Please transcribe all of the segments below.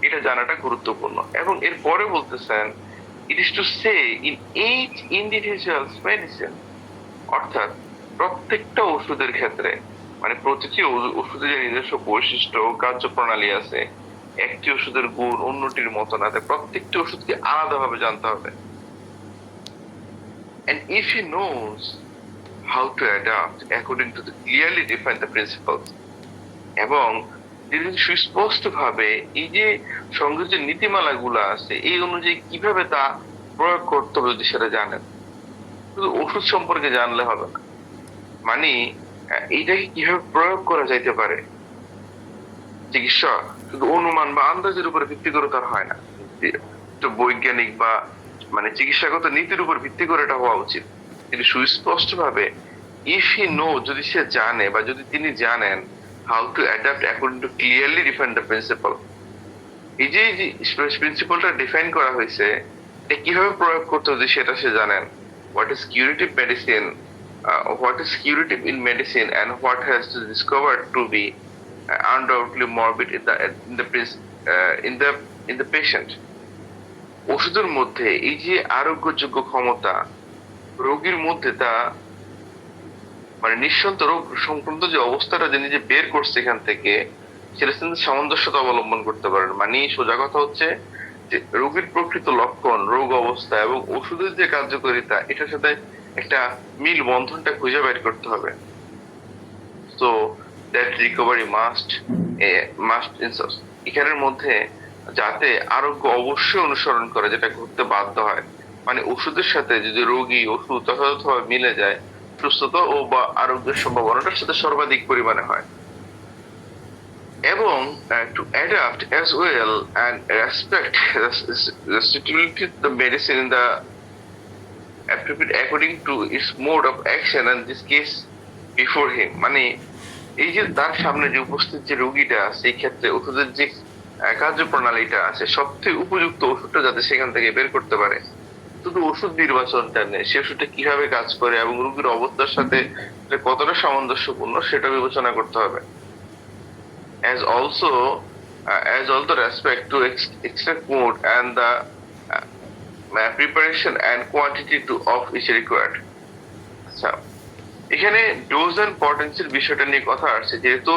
এটা জানাটা গুরুত্বপূর্ণ। এবং এরপরে বলতেছেন it is to say in each individuals medicine, অর্থাৎ প্রত্যেকটা ওষুধের ক্ষেত্রে, মানে প্রতিটি ওষুধের যে নিজস্ব বৈশিষ্ট্য ও কার্যপ্রণালী আছে, একটি ওষুধের গুণ অন্যটির মতো না, তাই প্রত্যেকটি ওষুধকে আলাদাভাবে জানতে হবে। And if he knows how to adapt according to the clearly defined the principles, এবং তিনি সুস্পষ্ট ভাবে এই যে সঙ্গে যে নীতিমালা গুলা আছে এই অনুযায়ী কিভাবে তা প্রয়োগ করতে হবে যদি সেটা জানেন, শুধু ওষুধ সম্পর্কে জানলে হবে না। মানে এইটাকে কিভাবে প্রয়োগ করা যাইতে পারে, চিকিৎসা শুধু অনুমান বা আন্দাজের উপরে ভিত্তি করে তার হয় না, তো বৈজ্ঞানিক বা মানে চিকিৎসাগত নীতির উপর ভিত্তি করে এটা হওয়া উচিত। কিন্তু সুস্পষ্ট ভাবে ইফ হি নো, যদি সে জানে বা যদি তিনি জানেন how to adapt according to clearly define the principal, এই যে প্রিন্সিপালটা ডিফাইন করা হয়েছে এটা কিভাবে প্রয়োগ করতে হবে সেটা সে জানেন। What is curative medicine, what is curative in medicine, and what has to discovered to be undoubtedly morbid in the patient. ওষুধের মধ্যে এই যে আরোগ্যযোগ্য ক্ষমতা রোগীর মধ্যে তা মানে নিঃসন্ত রোগ সংক্রান্ত যে অবস্থাটা যে নিজে বের করছে এখান থেকে, সেটা কিন্তু সামঞ্জস্যতা অবলম্বন করতে পারেন। মানে সোজা কথা হচ্ছে যে রোগীর প্রকৃত লক্ষণ, রোগ অবস্থা এবং ওষুধের যে কার্যকারিতা এটার সাথে একটা মিল বন্ধনটা খুঁজে বের করতে হবে। তো দ্যাট রিকভারি মাস্ট ইনসার্ট, এখানের মধ্যে যাতে আরোগ্য অবশ্যই অনুসরণ করে, যেটা করতে বাধ্য হয়। মানে ওষুধের সাথে যদি রোগী ওষুধ যথাযথভাবে মিলে যায়, সুস্থতা ও বা আরোগ্যের সম্ভাবনাটার সাথে সর্বাধিক পরিমাণে হয়। এবং to adapt as well and respect the suitability of the medicine in the appropriate according to its mode of action and this case before him, মানে এই যে তার সামনে যে উপস্থিত যে রোগীটা সেই ক্ষেত্রে ওষুধের যে কার্যপ্রণালীটা আছে সবথেকে উপযুক্ত ওষুধটা যাতে সেখান থেকে বের করতে পারে। শুধু ওষুধ নির্বাচনটা নেই, সে ওষুধটা কিভাবে কাজ করে এবং রোগীর অবস্থার সাথে কতটা সামঞ্জস্যপূর্ণ সেটা বিবেচনা করতে হবে। as also as all the respect to extract mode and the preparation and quantity to of is required. আচ্ছা, এখানে ডোজ এন্ড পটেন্সির বিষয়টা নিয়ে কথা আসছে, যেহেতু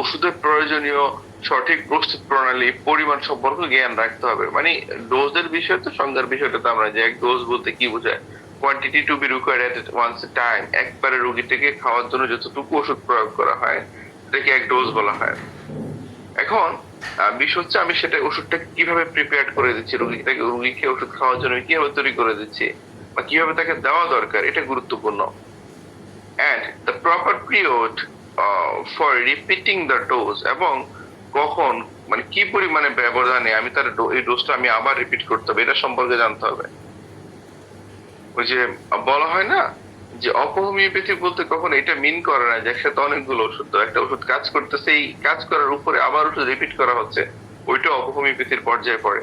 ওষুধের প্রয়োজনীয় সঠিক প্রস্তুত প্রণালী পরিমাণ সম্পর্কে জ্ঞান রাখতে হবে। মানে ডোজের বিষয় তো সংজ্ঞার বিষয়টা তো আমরা যে এক ডোজ বলতে কি বোঝায়, quantity to be required at once time, একবারে রোগীটাকে খাওয়ার জন্য যতটুকু ওষুধ প্রয়োগ করা হয় এটাকে এক ডোজ বলা হয়। এখন বিষয় হচ্ছে আমি সেটা ওষুধটা কিভাবে প্রিপেয়ার করে দিচ্ছি, রোগীকে ওষুধ খাওয়ার জন্য কিভাবে তৈরি করে দিচ্ছি বা কিভাবে তাকে দেওয়া দরকার, এটা গুরুত্বপূর্ণ। and the proper period for repeating the dose, এবং কখন মানে কি পরিমাণে ব্যবধানে আমি তার এই ডোজটা আমি আবার রিপিট করতে হবে এটা সম্পর্কে জানতে হবে। ওই যে বলা হয় না যে অপহোমিওপ্যাথি বলতে কখন এটা মিন করে না যে একসাথে অনেকগুলো ওষুধ, তো একটা ওষুধ কাজ করতেছে এই কাজ করার উপরে আবার ওষুধ রিপিট করা হচ্ছে, ওইটা অপহোমিওপ্যাথির পর্যায়ে পড়ে।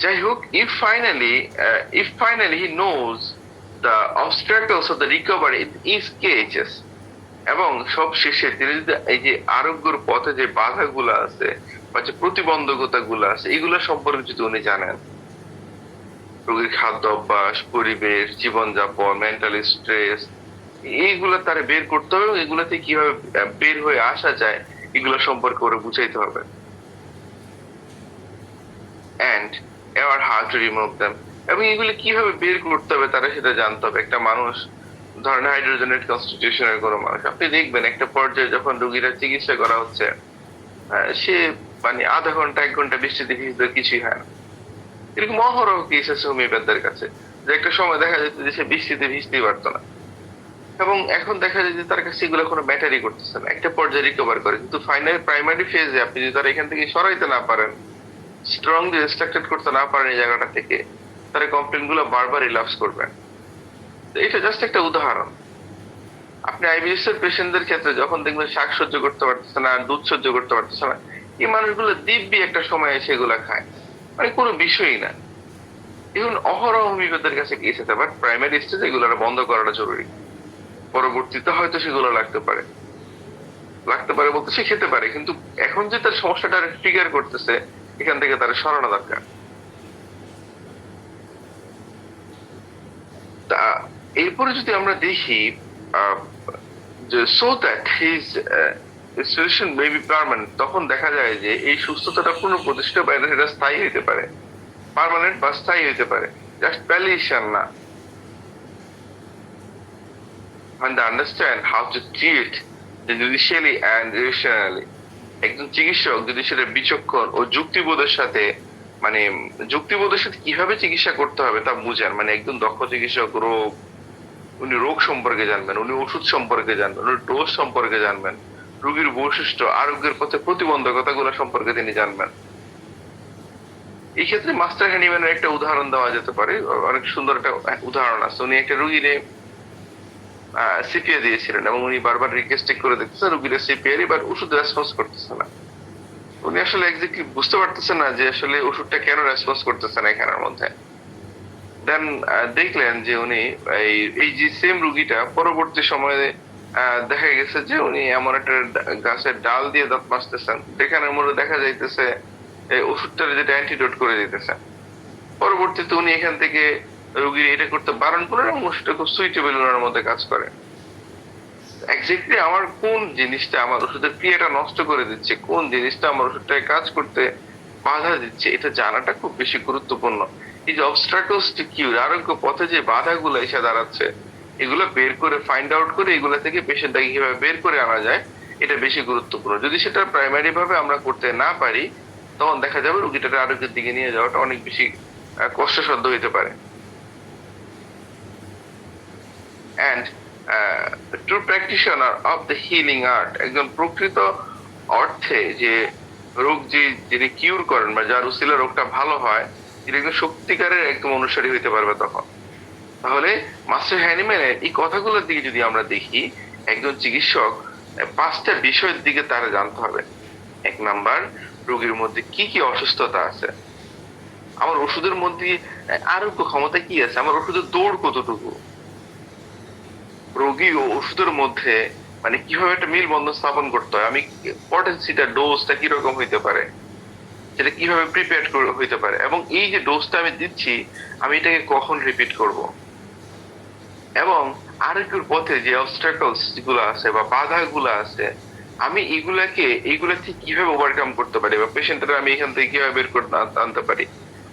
যাই হোক, if finally he knows the obstacles of the recovery in each cases, এবং সব শেষে তিনি যদি এই যে আরোগ্যের পথে যে বাধাগুলো আছে বা যে প্রতিবন্ধকতা গুলো আছে এগুলো সম্পর্কে যদি উনি জানেন, রোগীর খাদ্য অভ্যাস, পরিবেশ, জীবনযাপন, মেন্টাল স্ট্রেস, এইগুলো তারা বের করতে হবে এবং এগুলোতে কিভাবে বের হয়ে আসা যায় এগুলো সম্পর্কে ওরা বুঝাইতে হবে। and ever how to remove them, এবং এগুলো কিভাবে বের করতে হবে তারা সেটা জানতে হবে। একটা মানুষ ধরেন হাইড্রোজেনেট কনস্টিটিউশনের কোনো মানুষ, আপনি দেখবেন একটা পর্যায়ে যখন রোগীরা চিকিৎসা করা হচ্ছে সে মানে আধা ঘন্টা 1 ঘন্টা বৃষ্টিতে ভিজতে কিছুই হয় না। এরকম অহরহ কেস আছে হোমিওপ্যাথদের কাছে, যে একটা সময় দেখা যেত যে সে বৃষ্টিতে ভিজতেই পারতো না, এবং এখন দেখা যায় যে তার কাছে এগুলো কোনো ব্যাটারি করতেছে না, একটা পর্যায়ে রিকভার করে। কিন্তু ফাইনাল প্রাইমারি ফেজে আপনি যদি তারা এখান থেকে সরাইতে না পারেন, স্ট্রংলি রেস্ট্রাক্টেড করতে না পারেন এই জায়গাটা থেকে, তারা কমপ্লেন গুলো বারবার রিল্যাপস করবেন। এটা জাস্ট একটা উদাহরণ। আপনি আইবিএস এর পেশেন্টদের ক্ষেত্রে যখন দেখবেন শাক সহ্য করতে পারতেছে না, দুধ সহ্য করতে পারতেছে না, এই মানুষগুলো দিব্যি একটা সময় সেগুলা খায়, মানে কোনো বিষয়ই না। এখন অহরহ হোমিওপ্যাথের কাছে কেস হতে পারে, প্রাইমারি স্টেজে এগুলো বন্ধ করাটা জরুরি, পরবর্তীতে হয়তো সেগুলো লাগতে পারে। লাগতে পারে বলতে সে খেতে পারে, কিন্তু এখন যে তার সমস্যাটা ট্রিগার করতেছে এখান থেকে তার সরানো দরকার। তা এরপরে যদি আমরা দেখি যে so that his situation may be permanent, তখন দেখা যায় যে এই সুস্থতাটা পূর্ণ প্রতিষ্ঠিত বা এটা স্থায়ী হতে পারে, পার্মানেন্ট বা স্থায়ী হতে পারে, জাস্ট প্যালিয়েশন না। and understand how to treat the judicially and rationally, একজন চিকিৎসক যদি সেটা বিচক্ষণ ও যুক্তিবোধের সাথে, মানে যুক্তিবোধের সাথে কিভাবে চিকিৎসা করতে হবে তা বুঝেন, মানে একদম দক্ষ চিকিৎসক উনি রোগ সম্পর্কে জানবেন, উনি ওষুধ সম্পর্কে জানবেন, উনি ডোজ সম্পর্কে জানবেন, রোগীর বৈশিষ্ট্য, আরোগ্যের পথে প্রতিবন্ধকতা গুলো সম্পর্কে তিনি জানবেন। এই ক্ষেত্রে মাস্টার হ্যানিম্যানের একটা উদাহরণ দেওয়া যেতে পারে, অনেক সুন্দর একটা উদাহরণ আছে। উনি একটা রোগীরে সিপিএ দিয়েছিলেন এবং উনি বারবার রিকোয়েস্ট করে দেখতেছেন রোগীরা সিপিএর এবার ওষুধ রেসপন্স করতেছে না। উনি আসলে এক্স্যাক্টলি বুঝতে পারতেছেন না যে আসলে ওষুধটা কেন রেসপন্স করতেছে না এখানের মধ্যে। দেন দেখলেন যে উনি এই যে সেম রুগীটা পরবর্তী সময়ে দেখা গেছে যে উনি এমন একটা গাছের ডাল দিয়ে দাঁত মাজতেছেন, যেখানের মধ্যে দেখা যাইতেছে এই ওষুধটার যেটা অ্যান্টিডোট করে দিতেছে। পরবর্তীতে উনি এখান থেকে রোগীর এটা করতে বারণ করেন এবং ওষুধটা খুব সুইটেবল ওনার মধ্যে কাজ করে। এক্স্যাক্টলি আমার কোন জিনিসটা আমার ওষুধের ক্রিয়াটা নষ্ট করে দিচ্ছে, কোন জিনিসটা আমার ওষুধটাকে কাজ করতে বাধা দিচ্ছে, এটা জানাটা খুব বেশি গুরুত্বপূর্ণ। এই যে অবস্ট্রাকলস টু কিউর, আরোগ্য পথে যে বাধাগুলো এসে দাঁড়াচ্ছে এগুলো বের করে ফাইন্ড আউট করে এগুলো থেকে পেশেন্টটাকে কিভাবে বের করে আনা যায় এটা বেশি গুরুত্বপূর্ণ। যদি সেটা প্রাইমারি ভাবে আমরা করতে না পারি তখন দেখা যাবে রোগীটাকে আরোগ্যের দিকে নিয়ে যাওয়াটা অনেক বেশি কষ্টসাধ্য হতে পারে। and true practitioner of the healing art, একজন প্রকৃত অর্থে যে রোগ যিনি কিউর করেন বা যার উসিলে রোগটা ভালো হয়, তিনি একজন সত্যিকারের একদম অনুসারী হইতে পারবে তখন। তাহলে মাস্টার হ্যানিম্যানের এই কথাগুলোর দিকে যদি আমরা দেখি, একজন চিকিৎসক পাঁচটা বিষয়ের দিকে তারা জানতে হবে। এক নাম্বার, রোগীর মধ্যে কি কি অসুস্থতা আছে, আমার ওষুধের মধ্যে আরোগ্য ক্ষমতা কি আছে, আমার ওষুধের দৌড় কতটুকু, রোগী ও ওষুধের মধ্যে মানে কিভাবে একটা মিল বন্ধন স্থাপন করতে হয়, আমি পটেন্সিটা ডোজটা কিরকম হইতে পারে, সেটা কিভাবে প্রিপেয়ার হইতে পারে, এবং এই যে ডোজটা আমি দিচ্ছি আমি এটাকে কখন রিপিট করব, এবং আরোগ্যের পথে যে অবস্ট্রাকলস গুলো আছে বা বাধা গুলো আছে আমি এইগুলা থেকে কিভাবে ওভারকাম করতে পারি, বা পেশেন্টটা আমি এখান থেকে কিভাবে বের করতে আনতে পারি,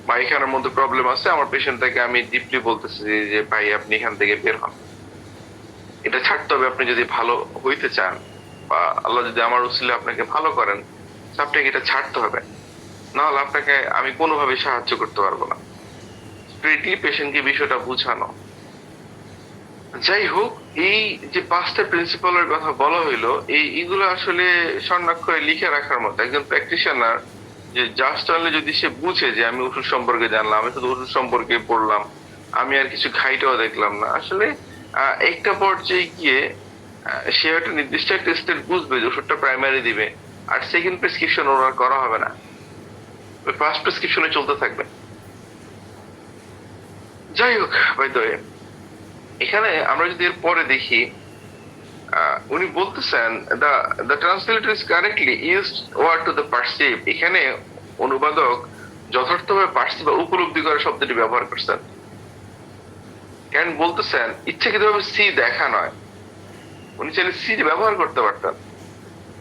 বা এখানের মধ্যে প্রবলেম আছে আমার পেশেন্টটাকে আমি ডিপলি বলতেছি যে ভাই আপনি এখান থেকে বের হন, এটা ছাড়তে হবে আপনি যদি ভালো হইতে চান, বা আল্লাহ যদি আমার উসিলে আপনাকে ভালো করেন আপনাকে এটা ছাড়তে হবে, না হলে আপনাকে আমি কোনোভাবে সাহায্য করতে পারবো না। স্পিরিটলি পেশেন্টকে বিষয়টা বুঝানো। যাই হোক, এই যে পাঁচটা প্রিন্সিপালের কথা বলা হইলো এইগুলো আসলে স্বর্ণাক্ষরে লিখে রাখার মতো। একজন প্র্যাকটিশনার যে জাস্ট অনলি যদি সে বুঝে যে আমি ওষুধ সম্পর্কে জানলাম, আমি শুধু ওষুধ সম্পর্কে পড়লাম, আমি আর কিছু ঘাইটাও দেখলাম না, আসলে একটা পর্যায়ে গিয়ে সে একটা নির্দিষ্ট একটা স্টেট বুঝবে যে ওষুধটা প্রাইমারি দিবে, আর সেকেন্ড প্রেসক্রিপশন ওর আর করা হবে না, ওই ফার্স্ট প্রেসক্রিপশনে চলতে থাকবে। যাই হোক, হয়তো এখানে আমরা যদি এর পরে দেখি, উনি বলতেছেন the translator is correctly used word to the perceive, এখানে অনুবাদক যথার্থভাবে পার্সিভ বা উপলব্ধি করা শব্দটি ব্যবহার করছেন। কেন বলতেছেন ইচ্ছাকৃতভাবে সি দেখা নয়, উনি চাইলে সি ব্যবহার করতে পারতেন,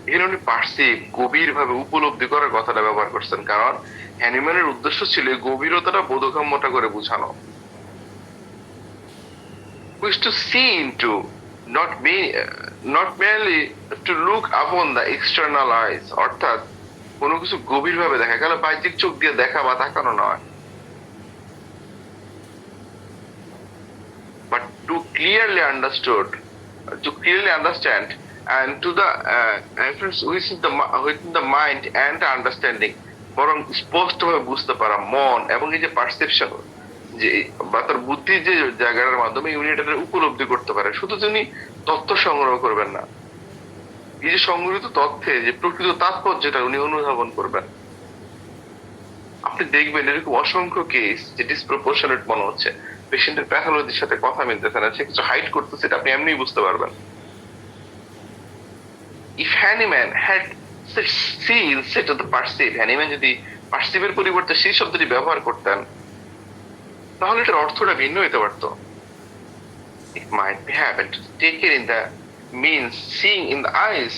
এখানে উনি পার্সিভ গভীর ভাবে উপলব্ধি করার কথাটা ব্যবহার করছেন, কারণ হ্যানিম্যানের উদ্দেশ্য ছিল গভীরতাটা বোধগম্যটা করে বোঝানো। Is to see into, not merely to look upon the external eyes, অর্থাৎ কোনো কিছু গভীর ভাবে দেখা গেল বাহ্যিক চোখ দিয়ে দেখা বা তাকানো নয়, but to clearly understand and to the influence within the mind and the understanding, বরং স্পষ্টভাবে বুঝতে পারা, মন এবং এই যে পারসেপশন যে বা তার বুদ্ধির যে জায়গাটার মাধ্যমে ইউনিটের উপলব্ধি করতে পারে। শুধু তিনি তথ্য সংগ্রহ করবেন না, এই যে সংগৃহীত তথ্যে যে প্রকৃত তাৎপর্যটা উনি অনুধাবন করবেন। আপনি দেখবেন এরকম অসংখ্য কেস যে ডিসপ্রপোর্শনেট মনে হচ্ছে, পেশেন্টের প্যাথোলজির সাথে কথা মিলতেছে না, সে কিছু হাইড করতেছে, এটা আপনি এমনি বুঝতে পারবেন। if Hahnemann had said see instead of the perceive, Hahnemann যদি perceive এর পরিবর্তে see শব্দটি ব্যবহার করতেন, তাহলে এটার অর্থটা ভিন্ন হতে পারতো। It might be happened to take it in the means seeing in the eyes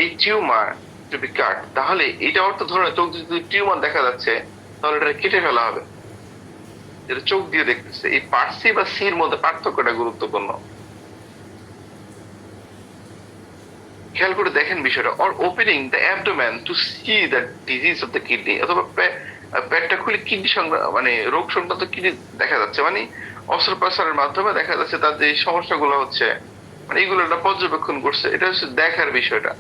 a tumor to be cut, তাহলে এটা অর্থ ধরে চোখ যদি টিউমার দেখা যাচ্ছে তাহলে এটা কেটে ফেলা হবে, যেটা চোখ দিয়ে দেখতেছে। এই পার্সি বা সির মধ্যে পার্থক্যটা গুরুত্বপূর্ণ, খেয়াল করে দেখেন বিষয়টা। Or opening the abdomen to see the disease of the kidney, অথবা পেটটা খুলে কিডনি মানে রোগ সংক্রান্ত কিডনি দেখা যাচ্ছে, মানে অস্ত্রোপচারের মাধ্যমে দেখা যাচ্ছে তার যে সমস্যাগুলো হচ্ছে, মানে এইগুলো একটা পর্যবেক্ষণ করছে, এটা হচ্ছে দেখার বিষয়টা।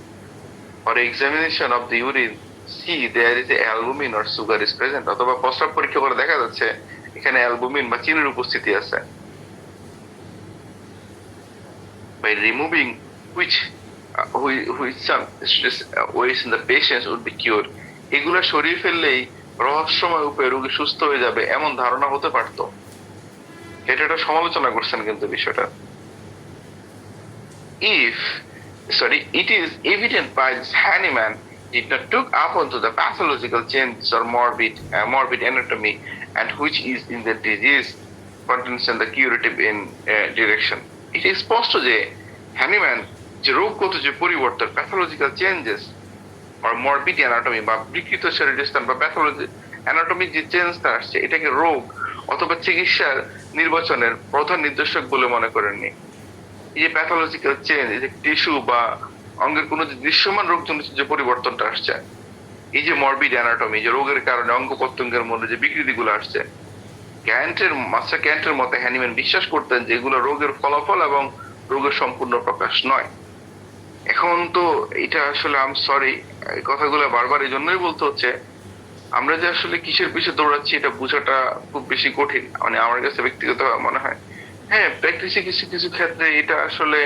or examination of the urine see there is a albumin or sugar is present, অথবা প্রস্রাব পরীক্ষা করে দেখা যাচ্ছে এখানে অ্যালবুমিন বা চিনির উপস্থিতি আছে। by removing which some stress weighs in the patients would be cured, এগুলা সরিয়ে ফেললেই রহস্যময় উপায়ে রোগী সুস্থ হয়ে যাবে এমন ধারণা হতে পারতো। এটা একটা সমালোচনা করছেন কিন্তু বিষয়টা। It is evident by Hahnemann did not took up onto the pathological changes or morbid anatomy, and which is in the disease condition the curative in direction. It is স্পষ্ট যে Hahnemann যে রোগগত যে পরিবর্তন pathological changes or morbid anatomy বা বিকৃত শরীরের স্থান বা প্যাথোলজি অ্যানাটমি যে চেঞ্জটা আসছে এটাকে রোগ অথবা চিকিৎসার নির্বাচনের প্রধান নির্দেশক বলে মনে করেননি। এই যে প্যাথোলজিক্যাল চেঞ্জ, এই যে টিস্যু বা অঙ্গের কোনো যে দৃশ্যমান রোগজনিত যে পরিবর্তনটা আসছে, এই যে মরবিড অ্যানাটমি যে রোগের কারণে অঙ্গ প্রত্যঙ্গের মধ্যে যে বিকৃতিগুলো আসছে, মাস্টার ক্যান্টের মতে হ্যানিম্যান বিশ্বাস করতেন যে এগুলো রোগের ফলাফল এবং রোগের সম্পূর্ণ প্রকাশ নয়। এখন তো এটা আসলে সরি এই কথাগুলো বারবার এই জন্যই বলতে হচ্ছে, আমরা যে আসলে কিসের পিছিয়ে দৌড়াচ্ছি এটা বোঝাটা খুব বেশি কঠিন, মানে আমার কাছে ব্যক্তিগত মনে হয়। হ্যাঁ, প্র্যাকটিসে কিছু কিছু ক্ষেত্রে এটা আসলে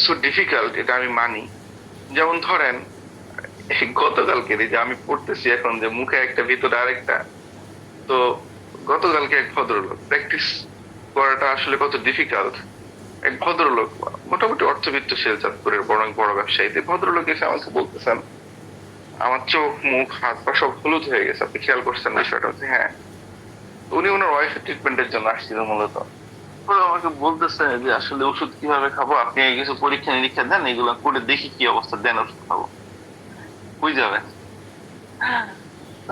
সো ডিফিকাল্ট, এটা আমি মানি। যেমন ধরেন গতকালকে যে আমি পড়তেছি এখন যে মুখে একটা ভিতরে আরেকটা, তো গতকালকে এক ভদ্রলোক প্র্যাকটিস করাটা আসলে কত ডিফিকাল্ট। এক ভদ্রলোক মোটামুটি অর্থবিত্তশীল চাঁদপুরের বড় ব্যবসায়ীতে ভদ্রলোক এসে আমাকে বলতেছেন আমার চোখ মুখ হাত পা সব হলুদ হয়ে গেছে, আপনি খেয়াল করছেন বিষয়টা? হচ্ছে হ্যাঁ, উনি ওনার ওয়াইফের ট্রিটমেন্টের জন্য আসছিলেন মূলত। আমাকে বলতেছে যে আসলে ওষুধ কিভাবে খাবো, আপনি কিছু পরীক্ষা নিরীক্ষা দেন, এগুলো করে দেখি কি অবস্থা, দেন ওষুধ খাবো, বুঝে যাবেন।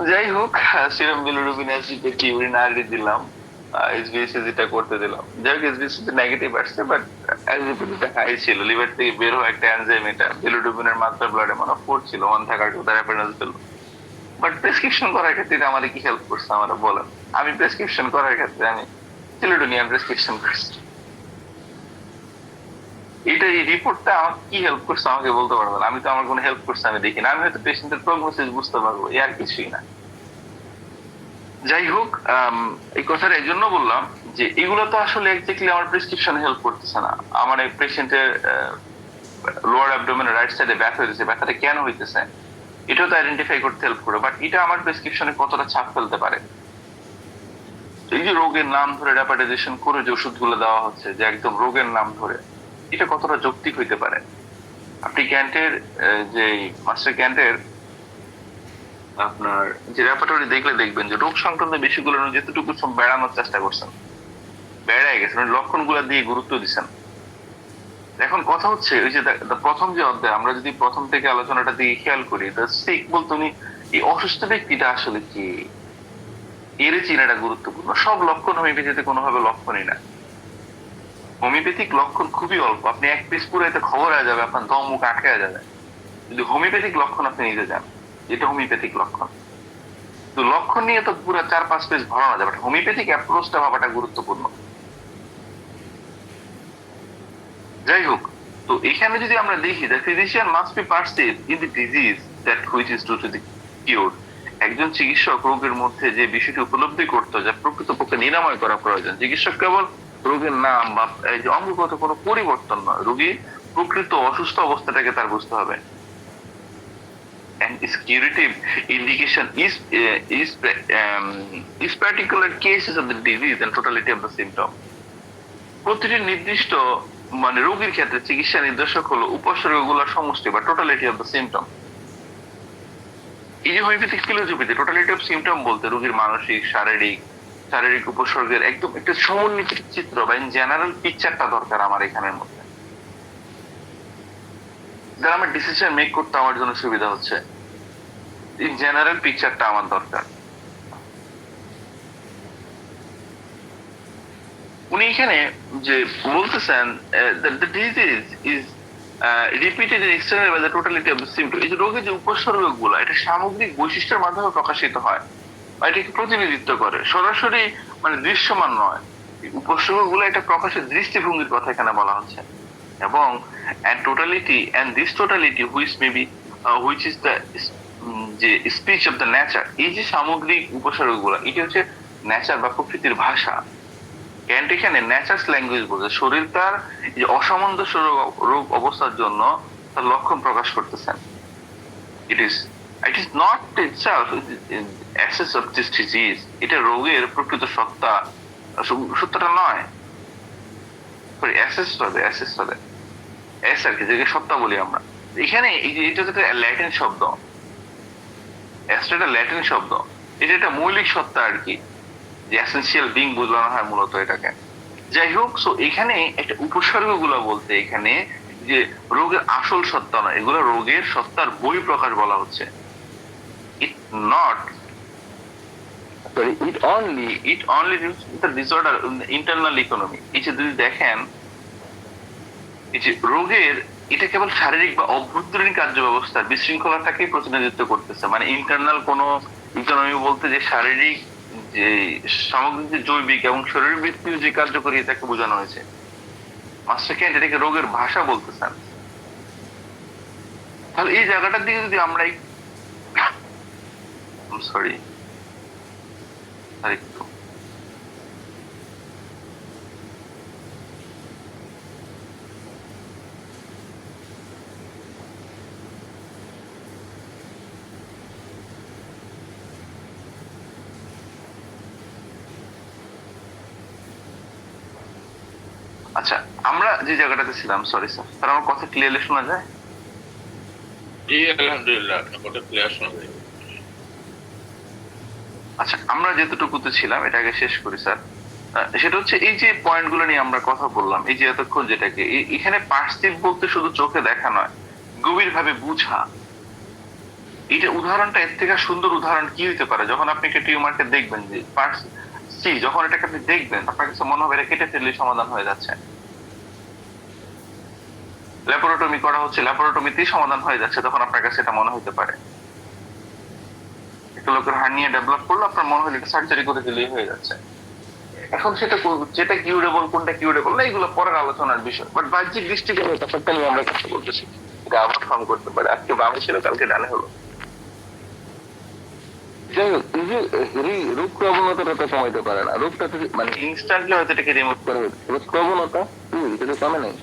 যাই হোক, serum bilirubin acid urine RD দিলাম, এসবিএসসি যেটা করতে দিলাম, যাই হোক এসবিএসসি নেগেটিভ আসছে, বাট অ্যাসিডিটা হাই ছিল, লিভার থেকে বের হওয়া একটা এনজাইম, এটা বিলিরুবিনের মাত্রা ব্লাডে মানে 4 ছিল, 1 থাকার কথা রেফারেন্স দিল। বাট প্রেসক্রিপশন করার ক্ষেত্রে আমাদের কি হেল্প করছে আমরা বলেন? আমি প্রেসক্রিপশন করার ক্ষেত্রে আমি সিলিডোনিয়াম প্রেসক্রিপশন করছি, এটা এই রিপোর্টটা আমাকে কি হেল্প করছে আমাকে বলতে পারবেন? আমি তো আমার কোনো হেল্প করছে আমি দেখি না, আমি হয়তো পেশেন্টের প্রগনোসিস বুঝতে পারবো, আর কিছুই না। যাই হোক, এই কথাটা এই জন্য বললাম যে এগুলো তো আসলে এক্স্যাক্টলি আমার প্রেসক্রিপশনে হেল্প করতেছে না। আমার এই পেশেন্টের লোয়ার অ্যাবডোমেনের রাইট সাইডে ব্যথা হইতেছে, ব্যথাটা কেন হইতেছে এটাও তো আইডেন্টিফাই করতে হেল্প করে, বাট এটা আমার প্রেসক্রিপশনে কতটা ছাপ ফেলতে পারে? এই যে রোগের নাম ধরে র্যাপিডাইজেশন করে যে ওষুধগুলো দেওয়া হচ্ছে, যে একদম রোগের নাম ধরে, এটা কতটা যৌক্তিক হইতে পারে? আপনি ক্যান্টের যে মাস্টার ক্যান্টের আপনার যে রেপার্টরি দেখলে দেখবেন যে রোগ সংক্রান্ত বিষয়গুলো যেতটুকু সব বেড়ানোর চেষ্টা করছেন, বেড়ায় গেছেন, লক্ষণগুলো দিয়ে গুরুত্ব দিচ্ছেন। এখন কথা হচ্ছে ওই যে প্রথম যে অধ্যায়, আমরা যদি প্রথম থেকে আলোচনাটা দিকে খেয়াল করি, সিক বলতে উনি এই অসুস্থ ব্যক্তিটা আসলে কি, এর চিনাটা গুরুত্বপূর্ণ। সব লক্ষণ হোমিওপ্যাথিতে কোনোভাবে লক্ষণই না, হোমিওপ্যাথিক লক্ষণ খুবই অল্প, আপনি এক পেজ পুরাইতে খবর হয়ে যাবে, আপনার দম মুখ আটকে যাবে যদি হোমিওপ্যাথিক লক্ষণ আপনি নিতে যান, এটা হোমিওপ্যাথিক লক্ষণ। তো লক্ষণ নিয়ে তো পুরো 4-5 পেজ ভরানো যাবে, হোমিওপ্যাথিক অ্যাপ্রোচটা ভাবাটা গুরুত্বপূর্ণ। যাই হোক, তো এখানে যদি আমরা দেখি the physician must be perceive in the disease that which is to the cure, একজন চিকিৎসক রোগের মধ্যে যে বিষয়টি উপলব্ধি করতে যা প্রকৃতপক্ষে নিরাময় করা প্রয়োজন। চিকিৎসক কেবল রোগের নাম বা এই যে অঙ্গগত কোনো পরিবর্তন নয়, রোগীর প্রকৃত অসুস্থ অবস্থাটাকে তার বুঝতে হবে। And its curative indication is particular cases of the disease and totality of the symptom. প্রতিটি নির্দিষ্ট মানে রোগীর ক্ষেত্রে চিকিৎসা নির্দেশক হলো উপসর্গগুলোর সমষ্টি বা টোটালিটি অফ দ্য সিমটম। এই যে হোমিওপ্যাথিক ফিলোসফিতে টোটালিটি অফ সিমটম বলতে রোগীর মানসিক শারীরিক উপসর্গের একদম একটা সমন্বিত চিত্র বা ইন জেনারেল পিকচারটা দরকার আমার এখানের মধ্যে, যারা আমার ডিসিশন মেক করতে আমার জন্য সুবিধা হচ্ছে। ইন জেনারেল পিকচারটা আমার দরকার। উনি এখানে যে বলতেছেন the disease is repeated in external by the totality of the symptom, এই যে রোগের যে উপসর্গগুলো এটা সামগ্রিক বৈশিষ্ট্যের মাধ্যমে প্রকাশিত হয় বা এটাকে প্রতিনিধিত্ব করে, সরাসরি মানে দৃশ্যমান নয়। উপসর্গগুলো এটা প্রকাশের দৃষ্টিভঙ্গির কথা এখানে বলা হচ্ছে। এবং this totality which may be which is the যে স্পিচ অফ দ্য নেচার, এই যে সামগ্রিক উপসর্গগুলো এটি হচ্ছে নেচার বা প্রকৃতির ভাষা। ক্যান্ট এখানে ন্যাচারাস ল্যাঙ্গুয়েজ বলছে, শরীর তার যে অসামঞ্জস্য রোগ অবস্থার জন্য তার লক্ষণ প্রকাশ করতেছেন। It is not itself assess of this disease, এটা রোগের প্রকৃত সত্যটা নয়। সরি, অ্যাসেস আর কি, যেটাকে সত্তা বলি আমরা। এখানে এই যে এটা একটা ল্যাটিন শব্দ, একটা ল্যাটিন শব্দ, এটা একটা মৌলিক সত্তা আর কি, যে এসেনশিয়াল বিং বোঝানো হয় মূলত এটাকে। যাই হোক, সো এখানে একটা উপসর্গগুলো বলতে এখানে যে রোগের আসল সত্তা নয়, এগুলো রোগের সত্তার বই প্রকাশ বলা হচ্ছে। ইট only the disorder internal economy. এই যে যদি দেখেন, এই যে রোগের এটা কেবল শারীরিক বা অভ্যন্তরীণ কার্য ব্যবস্থার বিশৃঙ্খলাটাকেই প্রতিনিধিত্ব করতেছে। মানে ইন্টারনাল কোনো ইকোনমি বলতে যে শারীরিক যে সামগ্রিক যে জৈবিক এবং শরীরবৃত্তীয় যে কার্যকরিতাকে বোঝানো হয়েছে। মাস্টার কেন্ট এটাকে রোগের ভাষা বলতেছেন। তাহলে এই জায়গাটার দিকে যদি আমরা সরি আরেকটু আচ্ছা, আমরা যে জায়গাটাতে ছিলাম, সরি স্যার, তার আমার কথা ক্লিয়ারলি শোনা যায়? জি আলহামদুলিল্লাহ, আপনার কথা ক্লিয়ার শোনা যায়। আচ্ছা, আমরা যেতটুকুতে ছিলাম এটা আগে শেষ করি স্যার। সেটা হচ্ছে এই যে পয়েন্টগুলো নিয়ে আমরা কথা বললাম, এই যে এতক্ষণ যেটাকে এখানে পার্সিভ বলতে শুধু চোখে দেখা নয়, গভীর ভাবে বুঝা। এইটা উদাহরণটা এর থেকে সুন্দর উদাহরণ কি হইতে পারে? যখন আপনি একটা টিউমারকে দেখবেন, যে যখন এটাকে আপনি দেখবেন, আপনার কাছে মনে হবে এটা কেটে ফেললে সমাধান হয়ে যাচ্ছে। ল্যাপারোটমি করা হচ্ছে, ল্যাপারোটমিতেই সমাধান হয়ে যাচ্ছে, তখন আপনার কাছে এটা মনে হতে পারে। একটা লোকের হার্নিয়া ডেভেলপ করলো, আপনার মনে হলো এটা সার্জারি করে দিলেই হয়ে যাচ্ছে। এখন যেটা কিউরেবল, কোনটা কিউরেবল না, এগুলো পরের আলোচনার বিষয়। বাট বাহ্যিক দৃষ্টিকোণে ব্যাপারটা নিয়ে আমরা কথা বলতেছি, এটা আবার ফর্ম করতে পারে। আজকে বামে ছিল, কালকে ডানে হলো। যাই হোক, এই যে রোগ প্রবণতাটা তো কমাইতে পারে না, রোগটা মানে ইনস্ট্যান্টলি হয়তো এটাকে রিমুভ করে রোগ প্রবণতা এটা তো কমে নাই।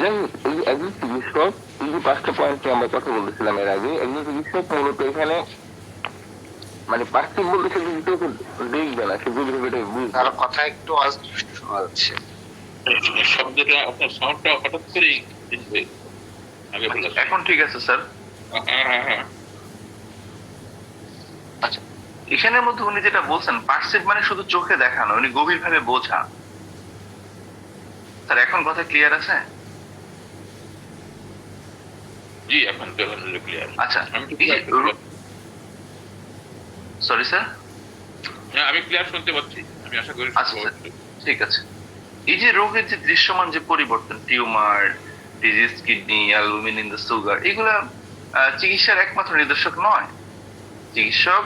যাই হোক, এই যে একজন চিকিৎসক, এই যে 5টা পয়েন্ট নিয়ে আমরা কথা বলতেছিলাম এর আগে, একজন চিকিৎসক মূলত এখানে মানে পার্থিব বলতে সে কিন্তু দেখবে না, সে বুঝবে, তার কথা একটু অস্পষ্ট শোনা যাচ্ছে। শব্দটা আপনার সাউন্ডটা হঠাৎ করেই আগে বলে। এখন ঠিক আছে স্যার? হ্যাঁ। আচ্ছা, এখানের মধ্যে উনি যেটা বলছেন, পার্সিভ মানে শুধু চোখে দেখানো, উনি গভীর ভাবে বোঝা। স্যার এখন কথা ক্লিয়ার আছে? জি, এখন তো ক্লিয়ার। আচ্ছা, সরি স্যার, হ্যাঁ আমি ক্লিয়ার শুনতে পাচ্ছি, আমি আশা করি। আচ্ছা ঠিক আছে। এই যে রোগের যে দৃশ্যমান যে পরিবর্তন, tumour, disease kidney, albumin in the sugar, এগুলা চিকিৎসার একমাত্র নির্দেশক নয়। চিকিৎসক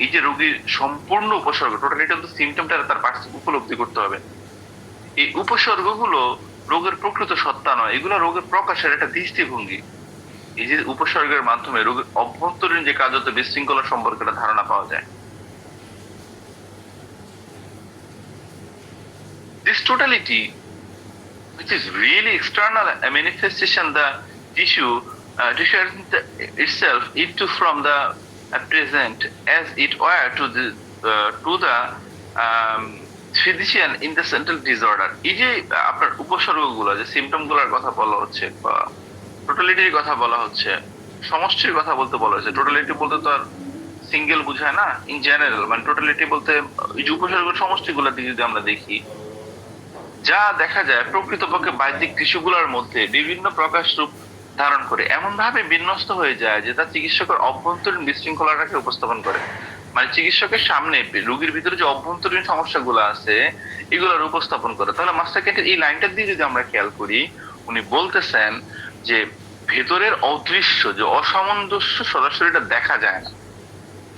এই যে রোগীর সম্পূর্ণ উপসর্গ, টোটালিটি অফ দ্য সিমটমটা তার পার্শ্ব উপলব্ধি করতে হবে। এই উপসর্গগুলো রোগের প্রকৃত সত্তা নয়, এগুলো রোগের প্রকাশের একটা দৃষ্টিভঙ্গি। এই যে উপসর্গের মাধ্যমে রোগের অভ্যন্তরীণ যে কার্যত বিশৃঙ্খলা সম্পর্কে একটা ধারণা পাওয়া যায়। This totality, which is really external a manifestation, the tissue itself into from the present as it were to the physician in the central disorder, এই যে আপনার উপসর্গগুলো, যে সিমটম গুলোর কথা বলা হচ্ছে বা টোটালিটির কথা বলা হচ্ছে, সমষ্টির কথা বলতে বলা হচ্ছে। টোটালিটি বলতে তো আর সিঙ্গেল বুঝায় না, ইন জেনারেল মানে টোটালিটি বলতে এই যে উপসর্গ সমষ্টিগুলোর দিকে যদি আমরা দেখি, যা দেখা যায় প্রকৃতপক্ষে বাহ্যিক টিস্যুগুলোর মধ্যে বিভিন্ন প্রকাশ রূপ ধারণ করে এমন ভাবে বিন্যস্ত হয়ে যায় যে তা চিকিৎসকের অভ্যন্তরীণ বিশৃঙ্খলাটাকে উপস্থাপন করে। মানে চিকিৎসকের সামনে রোগীর ভিতরে যে অভ্যন্তরীণ সমস্যাগুলো আছে এগুলোর উপস্থাপন করে। তাহলে মাস্টার কেন্টের এই লাইনটা দিয়ে যদি আমরা খেয়াল করি, উনি বলতেছেন যে ভেতরের অদৃশ্য যে অসামঞ্জস্য সরাসরি এটা দেখা যায় না,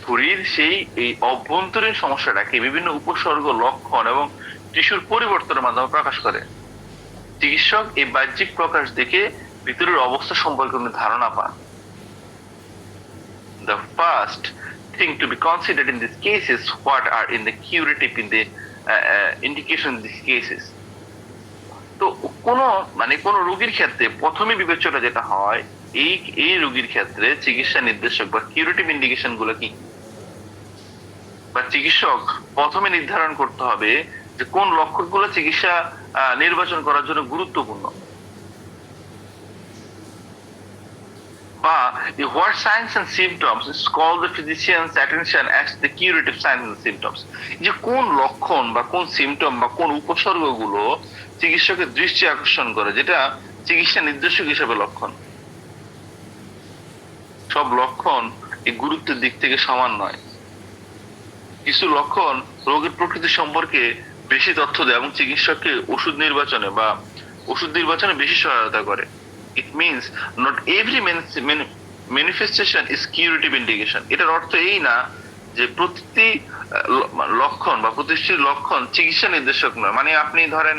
শরীর সেই এই অভ্যন্তরীণ সমস্যাটাকে বিভিন্ন উপসর্গ, লক্ষণ এবং টিস্যুর পরিবর্তনের মাধ্যমে প্রকাশ করে। চিকিৎসক এই বাহ্যিক প্রকাশ দেখে ভিতরের অবস্থা সম্পর্কে উনি ধারণা পান। The first thing to be considered in this case is what are in the curative in the indication in these cases. তো কোন রোগীর ক্ষেত্রে প্রথমে বিবেচনা যেটা হয়, এই রোগীর ক্ষেত্রে চিকিৎসা নির্দেশক বা কিউরেটিভ ইন্ডিকেশন গুলো কি, বা চিকিৎসক প্রথমে নির্ধারণ করতে হবে যে কোন লক্ষণগুলো চিকিৎসা নির্বাচন করার জন্য গুরুত্বপূর্ণ, বা what signs and symptoms is called the physician's attention as the curative signs and symptoms. যে কোন লক্ষণ বা কোন সিমটম বা কোন উপসর্গগুলো চিকিৎসকের দৃষ্টি আকর্ষণ করে, যেটা চিকিৎসা নির্দেশক হিসেবে লক্ষণ। সব লক্ষণ এই গুরুত্বের দিক থেকে সমান নয়। কিছু লক্ষণ রোগের প্রকৃতি সম্পর্কে বেশি তথ্য দেয় এবং চিকিৎসককে ওষুধ নির্বাচনে বেশি সহায়তা করে। It means not every manifestation is curative indication. এটার অর্থ এই না যে প্রতিটি লক্ষণ বা প্রতিটি লক্ষণ চিকিৎসা নির্দেশক নয়। মানে আপনি ধরেন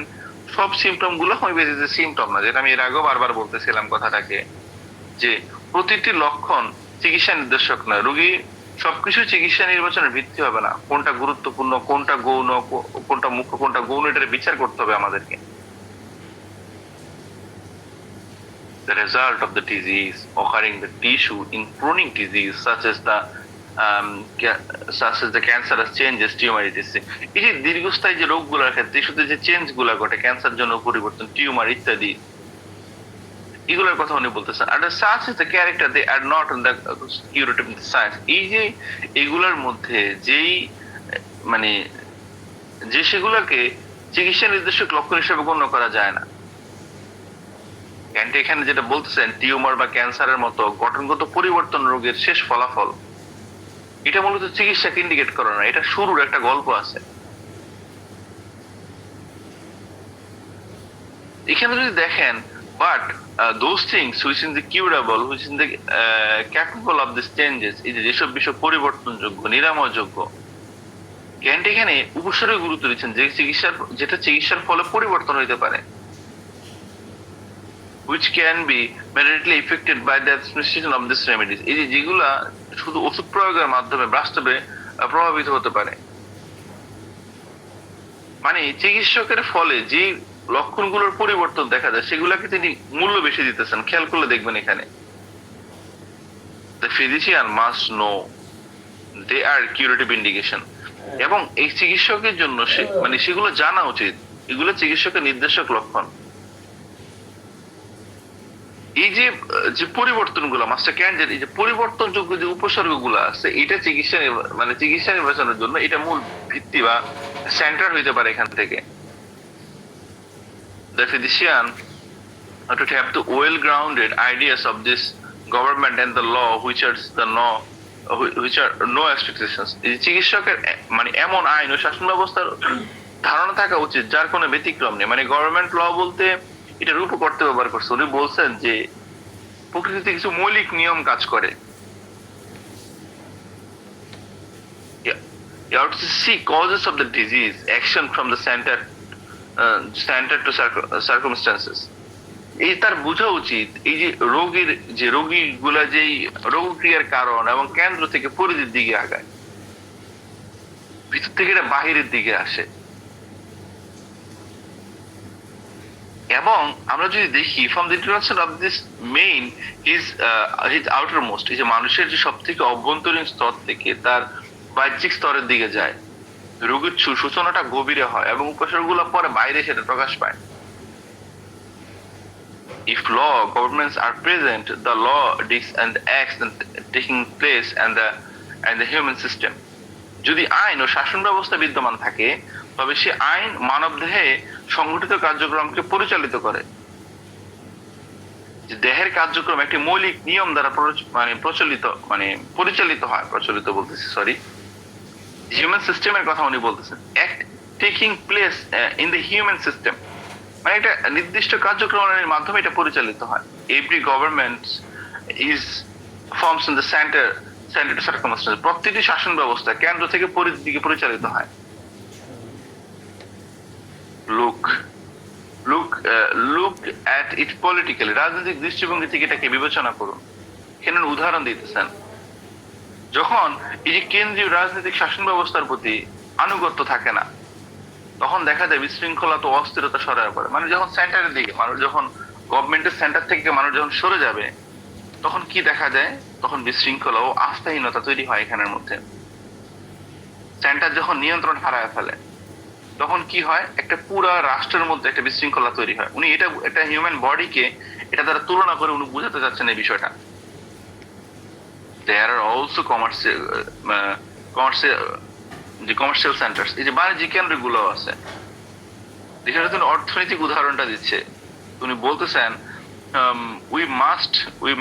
সব সিমটম গুলো হোমিওপ্যাথিতে সিমটম না, যেটা আমি এর আগেও বারবার বলতেছিলাম কথাটাকে, যে প্রতিটি লক্ষণ চিকিৎসা নির্দেশক নয়। রোগী সবকিছু চিকিৎসা নির্বাচনের ভিত্তি হবে না। কোনটা গুরুত্বপূর্ণ, কোনটা গৌণ, কোনটা মুখ্য, কোনটা গৌণ, এটার বিচার করতে হবে আমাদেরকে। The result of the disease occurring the tissue in chronic disease such as the cancerous changes, tumor etc. এই যে দীর্ঘস্থায়ী যে রোগগুলোর ক্ষেত্রে টিস্যুতে যে চেঞ্জ গুলা ঘটে, ক্যান্সার জন্য পরিবর্তন, টিউমার ইত্যাদি, এগুলোর কথা উনি বলতেছেন। আর such is the character they are not in the curative science. এই যে এগুলোর মধ্যে যে সেগুলোকে চিকিৎসা নির্দেশক লক্ষণ হিসেবে গণ্য করা যায় না। এখানে যেটা বলতেছেন, টিউমার বা ক্যান্সারের মতো গঠনগত পরিবর্তন রোগের শেষ ফলাফল, এটা মূলত চিকিৎসাকে ইন্ডিকেট করে না, এটা শুরুর একটা গল্প আছে। এখানে যদি দেখেন, but those things which is the curable, which is the capable of these changes, এই যেসব বিষয় পরিবর্তনযোগ্য, নিরাময়যোগ্য, ক্যান্ট এখানে উপসর্গে গুরুত্ব দিচ্ছেন যেটা চিকিৎসার ফলে পরিবর্তন হইতে পারে, which can be immediately affected by the administration of these remedies. এই যেগুলা শুধু ওষুধ প্রয়োগের মাধ্যমে বাস্তবে প্রভাবিত হতে পারে। মানে চিকিৎসকের ফলে যে লক্ষণগুলোর পরিবর্তন দেখা যায় সেগুলাকে তিনি মূল্য বেশি দিতেছেন। খেয়াল করলে দেখবেন এখানে, the physician must know they are curative indication, এবং এই চিকিৎসকের জন্য সেগুলো জানা উচিত, এগুলো চিকিৎসকের নির্দেশক লক্ষণ। এই যে পরিবর্তনগুলো মাস্টার ক্যান্ডের, এই যে পরিবর্তনযোগ্য যে উপসর্গগুলো আছে, এটা চিকিৎসা নির্বাচনের জন্য এটা মূল ভিত্তি বা সেন্টার হইতে পারে এখান থেকে। The physician to have the well-grounded ideas of this government and the law which are no expectations. এই চিকিৎসকের এমন আইন ও শাসন ব্যবস্থার ধারণা থাকা উচিত যার কোনো ব্যতিক্রম নেই। মানে গভর্নমেন্ট ল বলতে এটা রূপ করতে ব্যবহার করছে। উনি বলছেন যে প্রকৃতিতে কিছু মৌলিক নিয়ম কাজ করে। You have to see causes of the disease, action from the center to circumstances. এই তার বোঝা উচিত এই যে রোগীগুলা যেই রোগক্রিয়ার কারণ এবং কেন্দ্র থেকে পরিধির দিকে আগায়, ভিতর থেকে এটা বাহিরের দিকে আসে। এবং আমরা যদি দেখি from the introduction of this main his outermost, এই যে মানুষের যে সব থেকে অভ্যন্তরীণ স্তর থেকে তার বাহ্যিক স্তরের দিকে যায়, রোগীর সূচনাটা গভীরে হয় এবং উপসর্গগুলো পরে বাইরে সেটা প্রকাশ পায়। If law governments are present, the law and acts and taking place and the human system. যদি আইন ও শাসন ব্যবস্থা বিদ্যমান থাকে তবে সে আইন মানবদেহে সংগঠিত কার্যক্রমকে পরিচালিত করে। যে দেহের কার্যক্রম একটি মৌলিক নিয়ম দ্বারা পরিচালিত হয়, প্রচলিত বলতেছি সরি, হিউম্যান সিস্টেমের কথা উনি বলতেছেন, taking place in the human system, মানে একটা নির্দিষ্ট কার্যক্রমের মাধ্যমে এটা পরিচালিত হয়। Every government is forms in the center to circumstance, প্রত্যেকটি শাসন ব্যবস্থা কেন্দ্র থেকে পরিধির দিকে পরিচালিত হয়। লুক অ্যাট ইট পলিটিক্যালি, রাজনৈতিক দৃষ্টিভঙ্গি থেকে এটাকে বিবেচনা করুন। এখানে উদাহরণ দিতেছেন, যখন এই যে কেন্দ্রীয় রাজনৈতিক শাসন ব্যবস্থার প্রতি আনুগত্য থাকে না তখন দেখা যায় বিশৃঙ্খলা তো অস্থিরতা সরায় পড়ে। মানে যখন সেন্টারের দিকে মানুষ, যখন গভর্নমেন্টের সেন্টার থেকে মানুষ যখন সরে যাবে তখন কি দেখা যায়, তখন বিশৃঙ্খলা ও আস্থাহীনতা তৈরি হয় এখানের মধ্যে। সেন্টার যখন নিয়ন্ত্রণ হারায় ফেলে তখন কি হয়, একটা পুরা রাষ্ট্রের মধ্যে একটা বিশৃঙ্খলা তৈরি হয়। উনি এটা একটা হিউম্যান বডিকে এটা দ্বারা তুলনা করে উনি বুঝাতে চাচ্ছেন এই বিষয়টা। There are also commercial centers, এই যে বাণিজ্যিক কেন্দ্রগুলো আছে। এখানে তিনি অর্থনৈতিক উদাহরণটা দিচ্ছে, উনি বলতেছেন we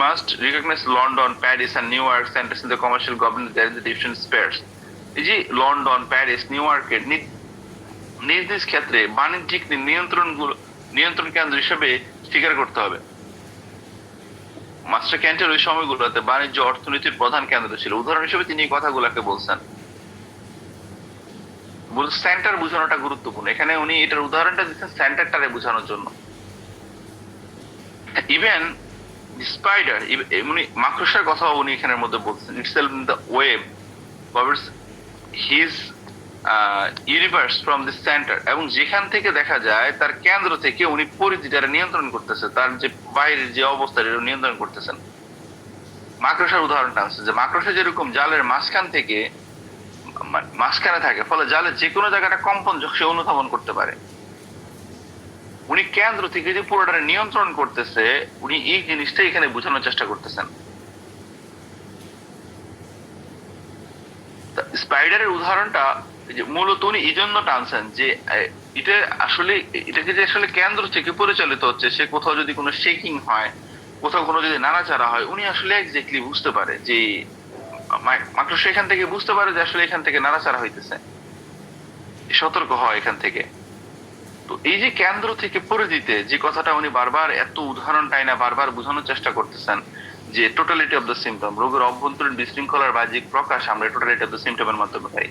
must recognize London, Paris and New York centers in the commercial government. There is a different spheres. এই যে লন্ডন, প্যারিস, নিউ ইয়র্কের নিজ নিজ ক্ষেত্রে বাণিজ্যিক নিয়ন্ত্রণ কেন্দ্র হিসেবে স্বীকার করতে হবে। মাস্টার ক্যান্টের ওই সময়গুলোতে বাণিজ্য অর্থনীতির প্রধান কেন্দ্র ছিল। উদাহরণ হিসেবে তিনি এই কথাগুলোকে বলছেন। সেন্টার বোঝানোটা গুরুত্বপূর্ণ, এখানে উনি এটার উদাহরণটা দিচ্ছেন সেন্টারটারে বোঝানোর জন্য। ইভেন স্পাইডার, উনি মাকড়সার কথাও উনি এখানের মধ্যে বলছেন, itself in the web covers his universe from this centre, এবং যেখান থেকে দেখা যায় তার কেন্দ্র থেকে উনি পরিধিটারে নিয়ন্ত্রণ করতেছে, তার যে বাইরের যে অবস্থা এটা নিয়ন্ত্রণ করতেছেন। মাকড়সার উদাহরণটা আছে যে মাকড়সা যেরকম জালের মাঝখানে থাকে, ফলে জালের যে কোনো জায়গাটা কম্পন সে অনুধাবন করতে পারে। উনি কেন্দ্র থেকে যে পুরোটা নিয়ন্ত্রণ করতেছে, উনি এই জিনিসটা এখানে বোঝানোর চেষ্টা করতেছেন। স্পাইডারের উদাহরণটা যে মূলত উনি এই জন্য টানছেন যে এটাকে যে আসলে কেন্দ্র থেকে পরিচালিত হচ্ছে, সে কোথাও যদি কোনো শেকিং হয়, কোথাও কোনো যদি নাড়াচাড়া হয়, উনি আসলে এক্স্যাক্টলি বুঝতে পারে যে মাকড়সা এখান থেকে বুঝতে পারে যে আসলে এখান থেকে নাড়াচাড়া হইতেছে, সতর্ক হয় এখান থেকে। তো এই যে কেন্দ্র থেকে পরিধিতে যে কথাটা উনি বারবার এত উদাহরণ টাইনা বারবার বোঝানোর চেষ্টা করতেছেন যে টোটালিটি অফ দ্য সিমটম, রোগের অভ্যন্তরীণ বিশৃঙ্খলার বাহ্যিক প্রকাশ আমরা টোটালিটি অফ দ্য সিমটমের মাধ্যমে পাই।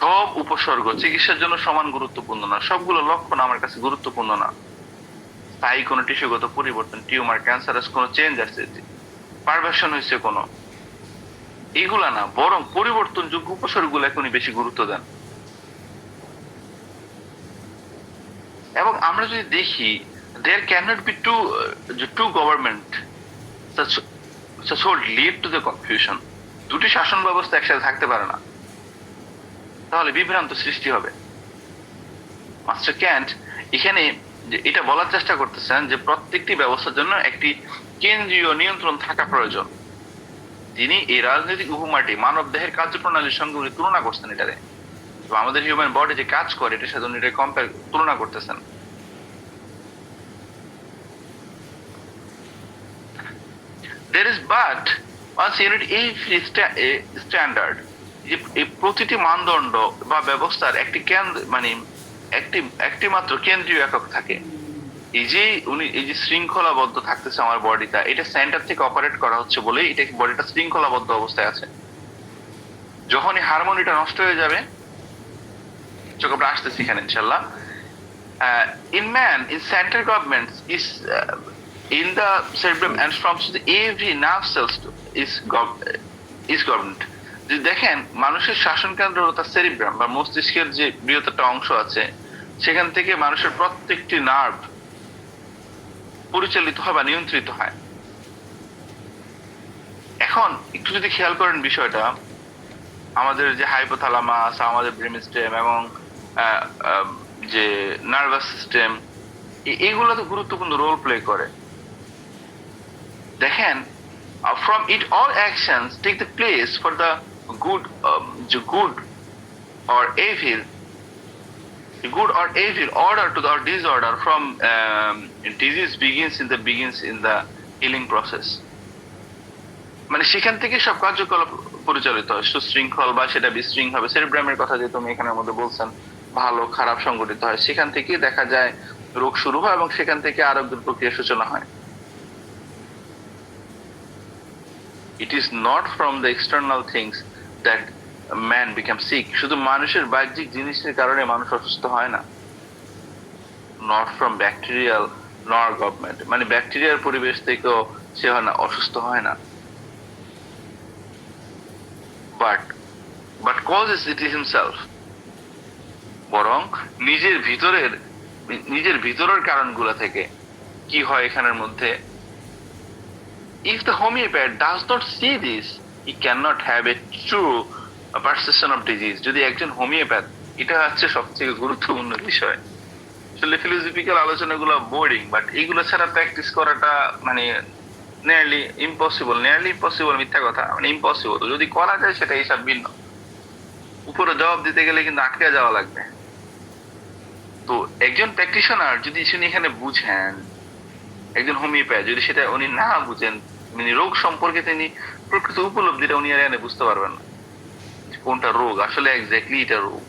সব উপসর্গ চিকিৎসার জন্য সমান গুরুত্বপূর্ণ না, সবগুলো লক্ষণ আমার কাছে গুরুত্বপূর্ণ না। স্থায়ী কোনো টিস্যুগত পরিবর্তন, টিউমার, ক্যান্সারাস কোনো চেঞ্জ আসছে, পারভার্সন হয়েছে কোনো, এইগুলা না, বরং পরিবর্তনযোগ্য উপসর্গগুলোকে উনি বেশি গুরুত্ব দেন। এবং আমরা যদি দেখি there cannot be two government such would lead to the confusion, দুটি শাসন ব্যবস্থা একসাথে থাকতে পারে না, তাহলে বিভ্রান্ত সৃষ্টি হবে। মাস্টার ক্যান্ট এখানে এটা বলার চেষ্টা করতেছেন যে প্রত্যেকটি ব্যবস্থার জন্য একটি কেন্দ্রীয় নিয়ন্ত্রণ থাকা প্রয়োজন। তিনি এই রাজনৈতিক উপমাটি মানব দেহের কার্যপ্রণালীর সঙ্গে উনি তুলনা করছেন এটারে, আমাদের হিউম্যান বডি যে কাজ করে এটার সাথে উনি এটা তুলনা করতেছেন। There is but one unit every standard, এই প্রতিটি মানদণ্ড বা ব্যবস্থার একটি কেন্দ্র একটি মাত্র কেন্দ্রীয় একক থাকে। এই যে শৃঙ্খলাবদ্ধ থাকতেছে আমার বডিটা, এটা সেন্টার থেকে অপারেট করা হচ্ছে বলেই এটা বডিটা শৃঙ্খলাবদ্ধ অবস্থায় আছে। যখনই হারমোনিটা নষ্ট হয়ে যাবে, চোখ আমরা আসতেছি এখানে ইনশাল্লাহ, in man in central government is in the cerebrum and from every nerve cells is governed. যদি দেখেন মানুষের শাসন কেন্দ্র তার সেরিব্রাম বা মস্তিষ্কের যে বৃহত্তর অংশ আছে, সেখান থেকে মানুষের প্রত্যেকটি নার্ভ পরিচালিত হয় বা নিয়ন্ত্রিত হয়। এখন একটু যদি খেয়াল করেন বিষয়টা, আমাদের যে হাইপোথ্যালামাস, আমাদের ব্রেনস্টেম এবং আহ, আহ, যে নার্ভাস সিস্টেম, এগুলো তো গুরুত্বপূর্ণ রোল প্লে করে। দেখেন, from it all actions take the place for the good, good or evil, good or evil, order to the or disorder from disease begins in the healing process. মানে সেখান থেকে সব কার্যকলাপ পরিচালিত হয়, সুশৃঙ্খল বা সেটা বিশৃঙ্খল হবে। সেরিব্রামের কথা যে তুমি এখানের মধ্যে বলছেন, ভালো খারাপ সংগঠিত হয়, সেখান থেকে দেখা যায় রোগ শুরু হয় এবং সেখান থেকে আরোগ্যের প্রক্রিয়া সূচনা হয়। It is not from the external things that man becomes sick. শুধু মানুষের বাহ্যিক জিনিসের কারণে মানুষ অসুস্থ হয় না। Not from bacterial nor government, মানে ব্যাকটেরিয়ার পরিবেশ থেকেও সে হয় না, অসুস্থ হয় না। But causes it himself, বরং নিজের ভিতরের কারণগুলো থেকে কি হয় এখানের মধ্যে। If the homeopath does not see this, he cannot have a true perception of disease. যদি একজন হোমিওপ্যাথ, এটা হচ্ছে সবথেকে গুরুত্বপূর্ণ বিষয়। আসলে ফিলোসফিক্যাল আলোচনাগুলো বোরিং, বাট এইগুলো ছাড়া প্র্যাকটিস করাটা মানে নিয়ারলি ইম্পসিবল, মিথ্যা কথা, মানে ইম্পসিবল। যদি করা যায় সেটা হিসাব ভিন্ন। উপরে জবাব দিতে গেলে কিন্তু আটকে যাওয়া লাগবে। তো একজন প্র্যাকটিশনার যদি শুনি এখানে বুঝেন, একজন হোমিওপ্যাথ যদি সেটা উনি না বুঝেন, মানে রোগ সম্পর্কে তিনি প্রকৃত উপলব্ধিটা উনি আর এনে বুঝতে পারবেন না, কোনটা রোগ আসলে এক্স্যাক্টলি এটা রোগ।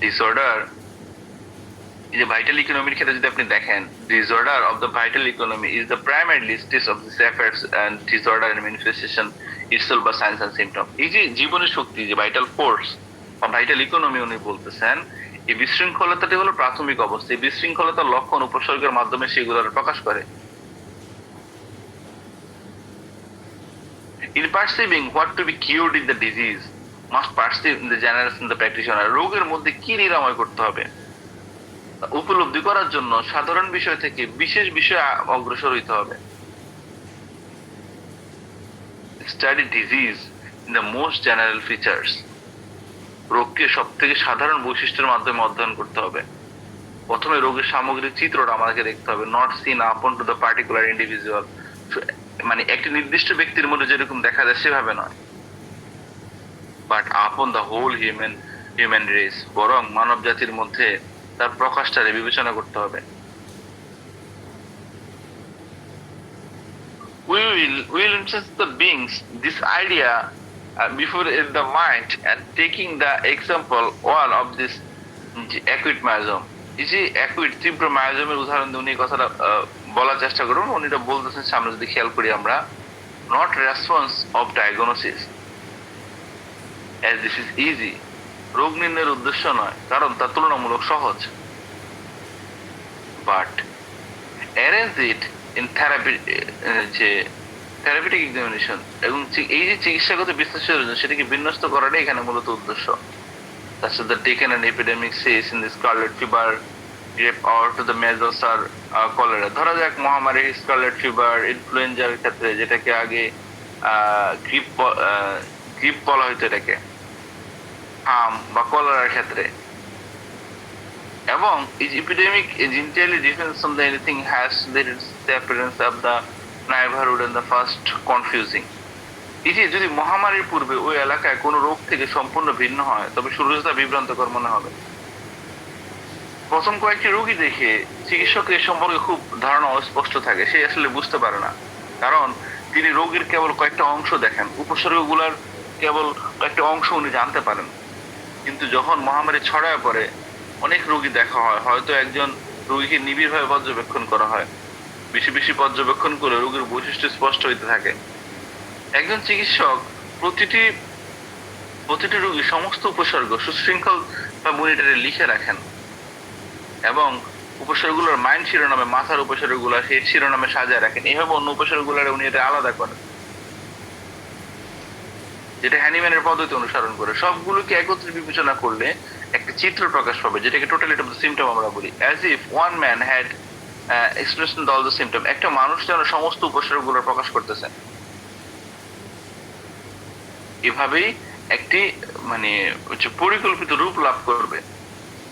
ডিসঅর্ডার, এই যে ভাইটাল ইকোনমির ক্ষেত্রে যদি আপনি দেখেন, disorder of the vital economy is the primary listage of this effects and disorder and manifestation itself বা সাইন্স এন্ড সিম্পটম। এই যে জীবনের শক্তি, যে ভাইটাল ফোর্স বা ভাইটাল ইকোনমি উনি বলতেছেন, এই বিশৃঙ্খলতাটি হলো প্রাথমিক অবস্থা। এই বিশৃঙ্খলতার লক্ষণ উপসর্গের মাধ্যমে সেগুলোর প্রকাশ করে। In perceiving what to be cured in the disease, must perceive in the generation the practitioner. রোগের মধ্যে কি নিরাময় করতে হবে উপলব্ধি করার জন্য সাধারণ বিষয় থেকে বিশেষ বিষয়ে অগ্রসর হইতে হবে। Study disease in the most general features. রোগকে সব থেকে সাধারণ বৈশিষ্ট্যের মাধ্যমে অধ্যয়ন করতে হবে। প্রথমে রোগের সামগ্রিক চিত্রটা আমাদেরকে দেখতে হবে, নট সিন আপন টু দ্য পার্টিকুলার ইন্ডিভিজুয়াল। মানে একটি নির্দিষ্ট ব্যক্তির মধ্যে যেরকম দেখা যায় সেভাবে নয়, but upon the whole human race, বরং মানব জাতির মধ্যে তার প্রকাশটারে বিবেচনা করতে হবে। We will interest the beings this idea before in the mind, and taking the example one of this acute miasm. এই যে acute তীব্র মায়াজমের উদাহরণ দিয়ে উনি কথাটা বলার চেষ্টা করুন। উনি এটা বলতেছেন, সামনে যদি খেয়াল করি আমরা, not response of diagnosis as this is easy. রোগ নির্ণয়ের উদ্দেশ্য নয়, কারণ তা তুলনামূলক সহজ, but arrange it in therapeutic examination, এবং এই যে চিকিৎসাগত বিশ্লেষণ সেটাকে বিন্যস্ত করাটাই এখানে মূলত উদ্দেশ্য। That's the taken an epidemic says in the scarlet fever, or to the measles or cholera. ধরা যাক মহামারী স্কারলেট ফিভার, ইনফ্লুয়েঞ্জার ক্ষেত্রে যেটাকে আগে গ্রিপ বলা হইতো, এটাকে হাম বা কলেরার ক্ষেত্রে। এবং is epidemic is entirely different from the anything has the appearance of the neighborhood and the first confusing. এই যে যদি মহামারীর পূর্বে ওই এলাকায় কোনো রোগ থেকে সম্পূর্ণ ভিন্ন হয়, তবে শুরুটা বিভ্রান্তকর মনে হবে। প্রথম কয়েকটি রোগী দেখে চিকিৎসকের এ সম্পর্কে খুব ধারণা অস্পষ্ট থাকে, সে আসলে বুঝতে পারে না, কারণ তিনি রোগীর কেবল কয়েকটা অংশ দেখেন, উপসর্গগুলোর কেবল কয়েকটা অংশ উনি জানতে পারেন। কিন্তু যখন মহামারী ছড়ায় পড়ে, অনেক রোগী দেখা হয়, হয়তো একজন রোগীকে নিবিড়ভাবে পর্যবেক্ষণ করা হয়, বেশি বেশি পর্যবেক্ষণ করে রোগীর বৈশিষ্ট্য স্পষ্ট হইতে থাকে। একজন চিকিৎসক প্রতিটি রোগীর সমস্ত উপসর্গ সুশৃঙ্খল বা মনিটরে লিখে রাখেন, এবং উপসর্গগুলোর মাইন্ড শিরোনামে, মাথার উপসর্গগুলো হেড শিরোনামে সাজায় রাখেন। এইভাবে অন্য উপসর্গগুলোর উনি এটা আলাদা করেন, যেটা হ্যানিম্যানের পদ্ধতি অনুসরণ করে। সবগুলোকে একত্রে বিবেচনা করলে একটা চিত্র প্রকাশ পাবে, যেটাকে টোটালিটি অফ দ্য সিম্পটম আমরা বলি। As if one man had expression all the symptom, একটা মানুষ যেন সমস্ত উপসর্গগুলো প্রকাশ করতেছে। এভাবেই একটি মানে হচ্ছে পরিকল্পিত রূপ লাভ করবে।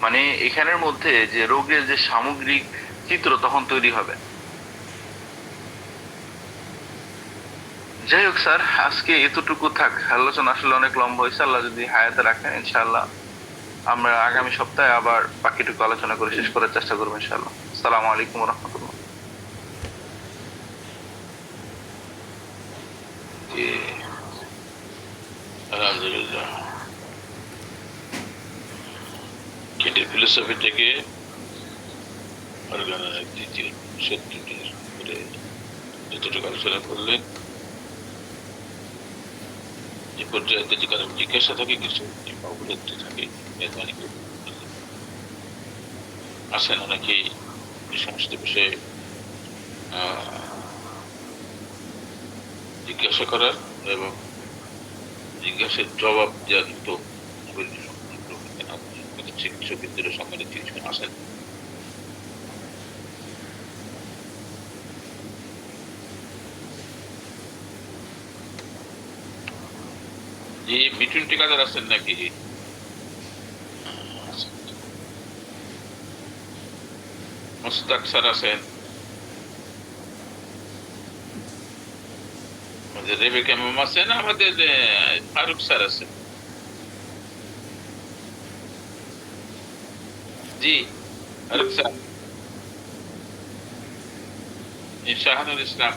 মানে এখানের মধ্যে যে রোগের যে সামগ্রিক চিত্র তখন তৈরি হবে। যাই হোক স্যার, আজকে এতটুকু থাক, আলোচনা আসলে অনেক লম্বা হয়েছে। আল্লাহ যদি হায়াতে রাখেন ইনশাআল্লাহ আমরা আগামী সপ্তাহে আবার বাকিটুকু আলোচনা করে শেষ করার চেষ্টা করবো ইনশাআল্লাহ। আসসালামু আলাইকুম রহমতুল্লাহ। জি, আলহামদুলিল্লাহ। কেটে ফিলোসফি থেকে অর্গানের দ্বিতীয় সত্যটির উপরে যতটুকু আলোচনা করলেন, যে পর্যায়ে যদি কারো জিজ্ঞাসা থাকে কিছু কিংবা উপলব্ধি থাকে, মেহরবানি করে বলবেন। আসেন অনেকেই এই সমস্ত বিষয়ে জিজ্ঞাসা করার এবং জিজ্ঞাসার জবাব দেওয়ার মতো চিকিৎসকদের সম্মানিত চিকিৎসক আসেন। যে মিঠুন টিকাদার আছেন নাকি? মোস্তাক স্যার আছেন, আমাদের রেবেকা ম্যাম আছেন, আমাদের ফারুক স্যার আছেন। জি ফারুক স্যার, শাহানুর ইসলাম।